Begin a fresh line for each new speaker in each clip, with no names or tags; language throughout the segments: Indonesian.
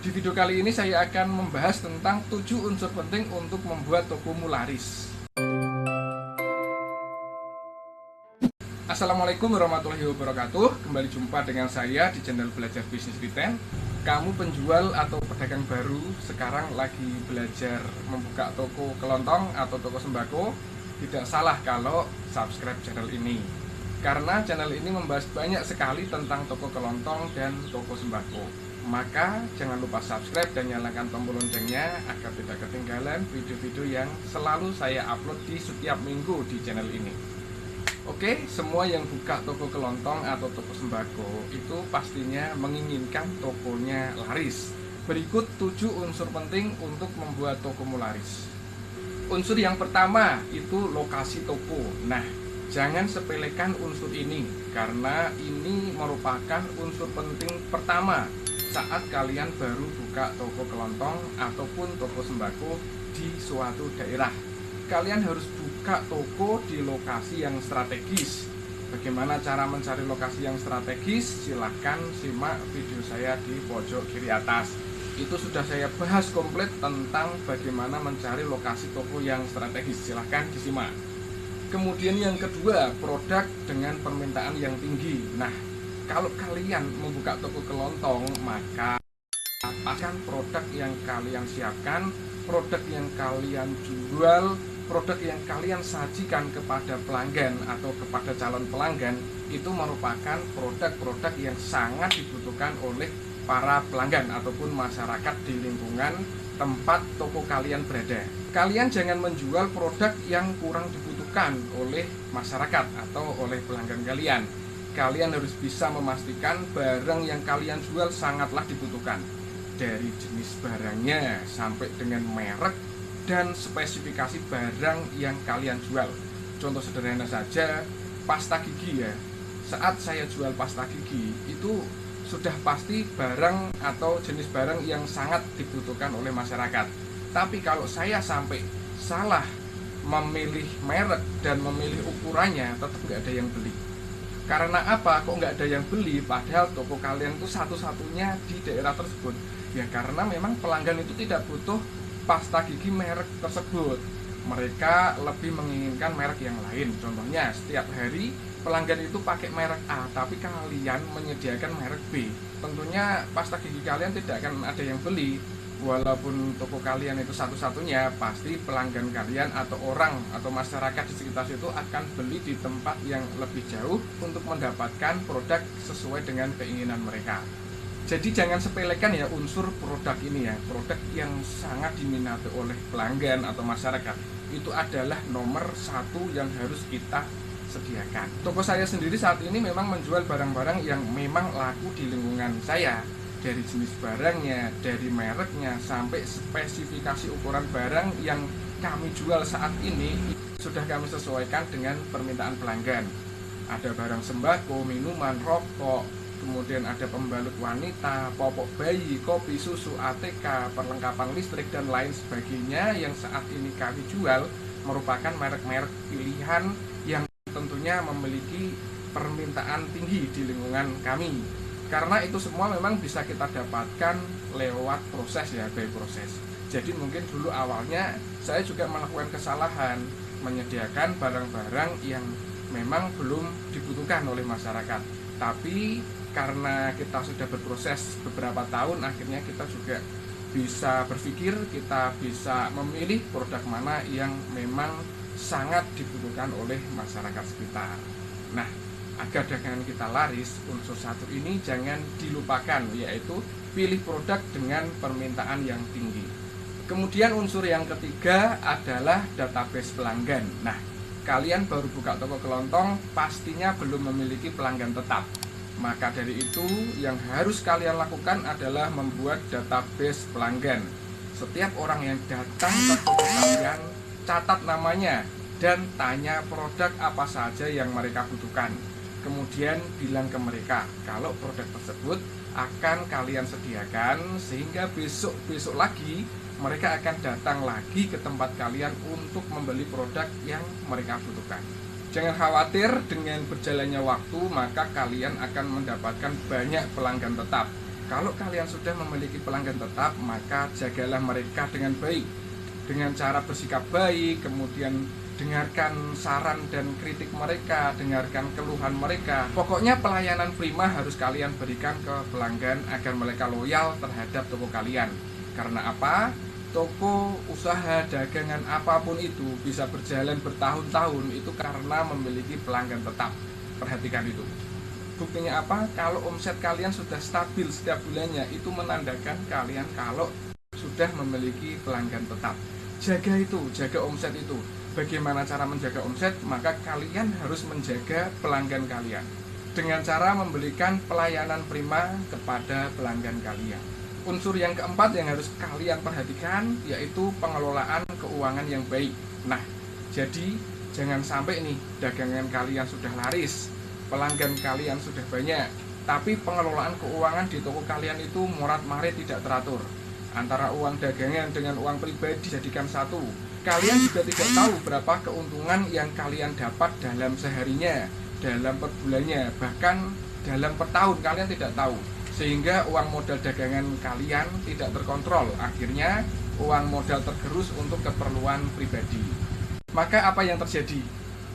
Di video kali ini saya akan membahas tentang 7 unsur penting untuk membuat tokomu laris. Assalamualaikum warahmatullahi wabarakatuh. Kembali jumpa dengan saya di channel Belajar Bisnis Retail. Kamu penjual atau pedagang baru sekarang lagi belajar membuka toko kelontong atau toko sembako, tidak salah kalau subscribe channel ini. Karena channel ini membahas banyak sekali tentang toko kelontong dan toko sembako. Maka jangan lupa subscribe dan nyalakan tombol loncengnya agar tidak ketinggalan video-video yang selalu saya upload di setiap minggu di channel ini. Oke, semua yang buka toko kelontong atau toko sembako itu pastinya menginginkan tokonya laris. Berikut 7 unsur penting untuk membuat tokomu laris. Unsur yang pertama itu lokasi toko. Nah, jangan sepelekan unsur ini karena ini merupakan unsur penting pertama saat kalian baru buka toko kelontong ataupun toko sembako di suatu daerah. Kalian harus buka toko di lokasi yang strategis. Bagaimana cara mencari lokasi yang strategis? Silahkan simak video saya di pojok kiri atas. Itu sudah saya bahas komplit tentang bagaimana mencari lokasi toko yang strategis. Silahkan disimak. Kemudian yang kedua, produk dengan permintaan yang tinggi. Nah, kalau kalian membuka toko kelontong, maka pastikan produk yang kalian siapkan, produk yang kalian jual, produk yang kalian sajikan kepada pelanggan atau kepada calon pelanggan itu merupakan produk-produk yang sangat dibutuhkan oleh para pelanggan ataupun masyarakat di lingkungan tempat toko kalian berada. Kalian jangan menjual produk yang kurang dibutuhkan oleh masyarakat atau oleh pelanggan kalian. Kalian harus bisa memastikan barang yang kalian jual sangatlah dibutuhkan, dari jenis barangnya sampai dengan merek dan spesifikasi barang yang kalian jual. Contoh sederhana saja, pasta gigi ya. Saat saya jual pasta gigi, itu sudah pasti barang atau jenis barang yang sangat dibutuhkan oleh masyarakat. Tapi kalau saya sampai salah memilih merek dan memilih ukurannya, tetap nggak ada yang beli. Karena apa? Kok nggak ada yang beli padahal toko kalian itu satu-satunya di daerah tersebut? Ya karena memang pelanggan itu tidak butuh pasta gigi merek tersebut. Mereka lebih menginginkan merek yang lain. Contohnya setiap hari pelanggan itu pakai merek A, tapi kalian menyediakan merek B. Tentunya pasta gigi kalian tidak akan ada yang beli. Walaupun toko kalian itu satu-satunya, pasti pelanggan kalian atau orang atau masyarakat di sekitar situ akan beli di tempat yang lebih jauh untuk mendapatkan produk sesuai dengan keinginan mereka. Jadi jangan sepelekan ya unsur produk ini ya. Produk yang sangat diminati oleh pelanggan atau masyarakat itu adalah nomor 1 yang harus kita sediakan. Toko saya sendiri saat ini memang menjual barang-barang yang memang laku di lingkungan saya. Dari jenis barangnya, dari mereknya, sampai spesifikasi ukuran barang yang kami jual saat ini sudah kami sesuaikan dengan permintaan pelanggan. Ada barang sembako, minuman, rokok, kemudian ada pembalut wanita, popok bayi, kopi, susu, ATK, perlengkapan listrik, dan lain sebagainya yang saat ini kami jual merupakan merek-merek pilihan yang tentunya memiliki permintaan tinggi di lingkungan kami. Karena itu semua memang bisa kita dapatkan lewat proses ya, by proses. Jadi mungkin dulu awalnya saya juga melakukan kesalahan menyediakan barang-barang yang memang belum dibutuhkan oleh masyarakat. Tapi karena kita sudah berproses beberapa tahun, akhirnya kita juga bisa berpikir, kita bisa memilih produk mana yang memang sangat dibutuhkan oleh masyarakat sekitar. Nah, agar dagangan kita laris, unsur 1 ini jangan dilupakan, yaitu pilih produk dengan permintaan yang tinggi. Kemudian unsur yang ketiga adalah database pelanggan. Nah, kalian baru buka toko kelontong, pastinya belum memiliki pelanggan tetap. Maka dari itu, yang harus kalian lakukan adalah membuat database pelanggan. Setiap orang yang datang ke toko kalian, catat namanya dan tanya produk apa saja yang mereka butuhkan. Kemudian bilang ke mereka kalau produk tersebut akan kalian sediakan, sehingga besok-besok lagi mereka akan datang lagi ke tempat kalian untuk membeli produk yang mereka butuhkan. Jangan khawatir, dengan berjalannya waktu maka kalian akan mendapatkan banyak pelanggan tetap. Kalau kalian sudah memiliki pelanggan tetap, maka jagalah mereka dengan baik, dengan cara bersikap baik, kemudian dengarkan saran dan kritik mereka, dengarkan keluhan mereka. Pokoknya pelayanan prima harus kalian berikan ke pelanggan agar mereka loyal terhadap toko kalian. Karena apa? Toko, usaha, dagangan apapun itu bisa berjalan bertahun-tahun itu karena memiliki pelanggan tetap. Perhatikan itu. Buktinya apa? Kalau omset kalian sudah stabil setiap bulannya, itu menandakan kalian kalau sudah memiliki pelanggan tetap. Jaga itu, jaga omset itu. Bagaimana cara menjaga omset? Maka kalian harus menjaga pelanggan kalian dengan cara memberikan pelayanan prima kepada pelanggan kalian. Unsur yang keempat yang harus kalian perhatikan yaitu pengelolaan keuangan yang baik. Nah, jadi jangan sampai nih dagangan kalian sudah laris, pelanggan kalian sudah banyak, tapi pengelolaan keuangan di toko kalian itu morat-marit tidak teratur. Antara uang dagangan dengan uang pribadi dijadikan satu. Kalian juga tidak tahu berapa keuntungan yang kalian dapat dalam seharinya, dalam per bulannya, bahkan dalam per tahun kalian tidak tahu. Sehingga uang modal dagangan kalian tidak terkontrol. Akhirnya uang modal tergerus untuk keperluan pribadi. Maka apa yang terjadi?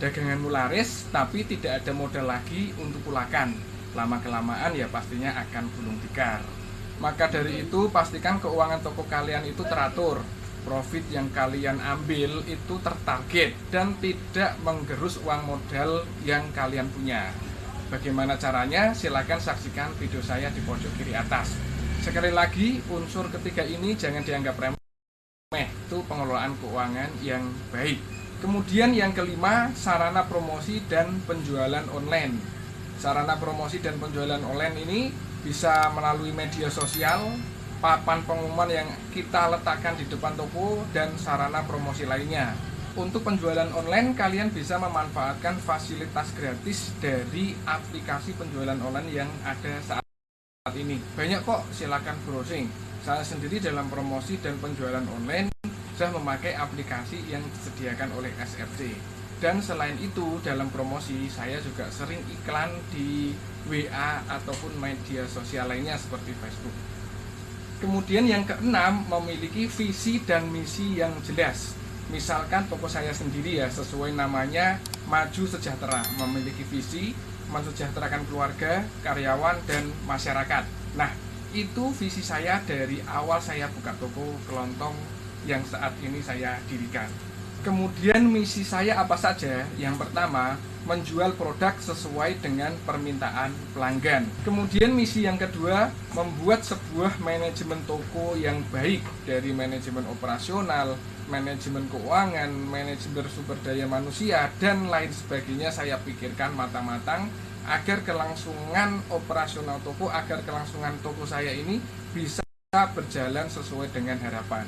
Daganganmu laris, tapi tidak ada modal lagi untuk pulakan. Lama-kelamaan ya pastinya akan gulung tikar. Maka dari itu pastikan keuangan toko kalian itu teratur. Profit yang kalian ambil itu tertarget dan tidak menggerus uang modal yang kalian punya. Bagaimana caranya? Silakan saksikan video saya di pojok kiri atas. Sekali lagi, unsur ketiga ini jangan dianggap remeh. Itu pengelolaan keuangan yang baik. Kemudian yang kelima, sarana promosi dan penjualan online. Sarana promosi dan penjualan online ini bisa melalui media sosial, papan pengumuman yang kita letakkan di depan toko, dan sarana promosi lainnya. Untuk penjualan online, kalian bisa memanfaatkan fasilitas gratis dari aplikasi penjualan online yang ada saat ini. Banyak kok, silakan browsing. Saya sendiri dalam promosi dan penjualan online sudah memakai aplikasi yang disediakan oleh SRC. Dan selain itu dalam promosi saya juga sering iklan di WA ataupun media sosial lainnya seperti Facebook. Kemudian yang keenam, memiliki visi dan misi yang jelas. Misalkan toko saya sendiri ya, sesuai namanya Maju Sejahtera, memiliki visi mensejahterakan keluarga, karyawan, dan masyarakat. Nah, itu visi saya dari awal saya buka toko kelontong yang saat ini saya dirikan. Kemudian misi saya apa saja? Yang pertama, menjual produk sesuai dengan permintaan pelanggan. Kemudian misi yang kedua, membuat sebuah manajemen toko yang baik, dari manajemen operasional, manajemen keuangan, manajemen sumber daya manusia, dan lain sebagainya saya pikirkan matang-matang agar kelangsungan operasional toko, agar kelangsungan toko saya ini bisa berjalan sesuai dengan harapan.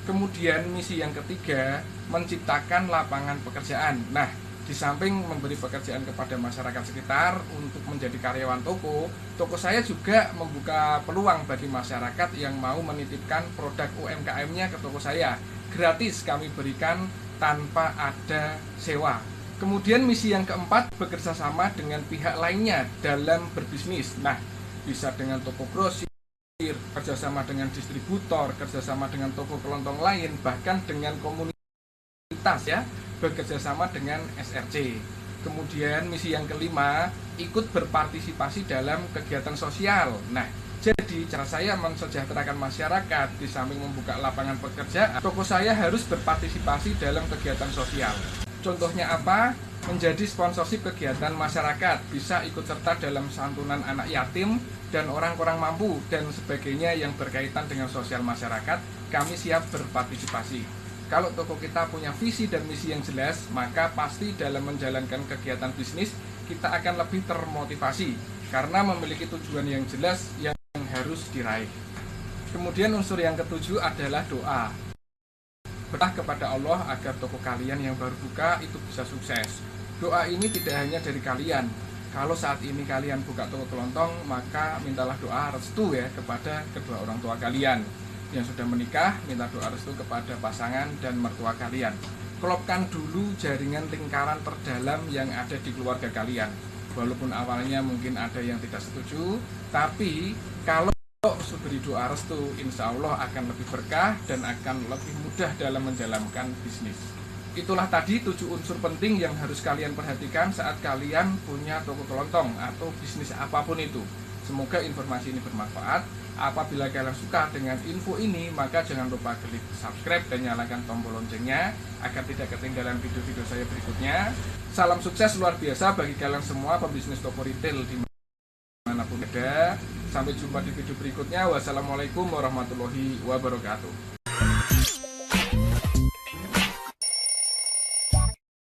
Kemudian misi yang ketiga, menciptakan lapangan pekerjaan. Nah, di samping memberi pekerjaan kepada masyarakat sekitar untuk menjadi karyawan toko, toko saya juga membuka peluang bagi masyarakat yang mau menitipkan produk UMKM-nya ke toko saya. Gratis kami berikan tanpa ada sewa. Kemudian misi yang keempat, bekerja sama dengan pihak lainnya dalam berbisnis. Nah, bisa dengan toko grosir, kerjasama dengan distributor, kerjasama dengan toko kelontong lain, bahkan dengan komunitas ya, bekerjasama dengan SRC. Kemudian misi yang kelima, ikut berpartisipasi dalam kegiatan sosial. Nah, jadi cara saya mensejahterakan masyarakat, di samping membuka lapangan pekerjaan, toko saya harus berpartisipasi dalam kegiatan sosial. Contohnya apa? Menjadi sponsorship kegiatan masyarakat, bisa ikut serta dalam santunan anak yatim dan orang kurang mampu dan sebagainya yang berkaitan dengan sosial masyarakat. Kami siap berpartisipasi. Kalau toko kita punya visi dan misi yang jelas, maka pasti dalam menjalankan kegiatan bisnis kita akan lebih termotivasi karena memiliki tujuan yang jelas yang harus diraih. Kemudian unsur yang ketujuh adalah doa. Berdoa kepada Allah agar toko kalian yang baru buka itu bisa sukses. Doa ini tidak hanya dari kalian. Kalau saat ini kalian buka toko kelontong, maka mintalah doa restu ya kepada kedua orang tua kalian. Yang sudah menikah, minta doa restu kepada pasangan dan mertua kalian. Klopkan dulu jaringan lingkaran terdalam yang ada di keluarga kalian. Walaupun awalnya mungkin ada yang tidak setuju, tapi kalau beri doa restu, insya Allah akan lebih berkah dan akan lebih mudah dalam menjalankan bisnis. Itulah tadi 7 unsur penting yang harus kalian perhatikan saat kalian punya toko kelontong atau bisnis apapun itu. Semoga informasi ini bermanfaat. Apabila kalian suka dengan info ini, maka jangan lupa klik subscribe dan nyalakan tombol loncengnya agar tidak ketinggalan video-video saya berikutnya. Salam sukses luar biasa bagi kalian semua pebisnis toko retail dimanapun ada. Sampai jumpa di video berikutnya. Wassalamualaikum warahmatullahi wabarakatuh.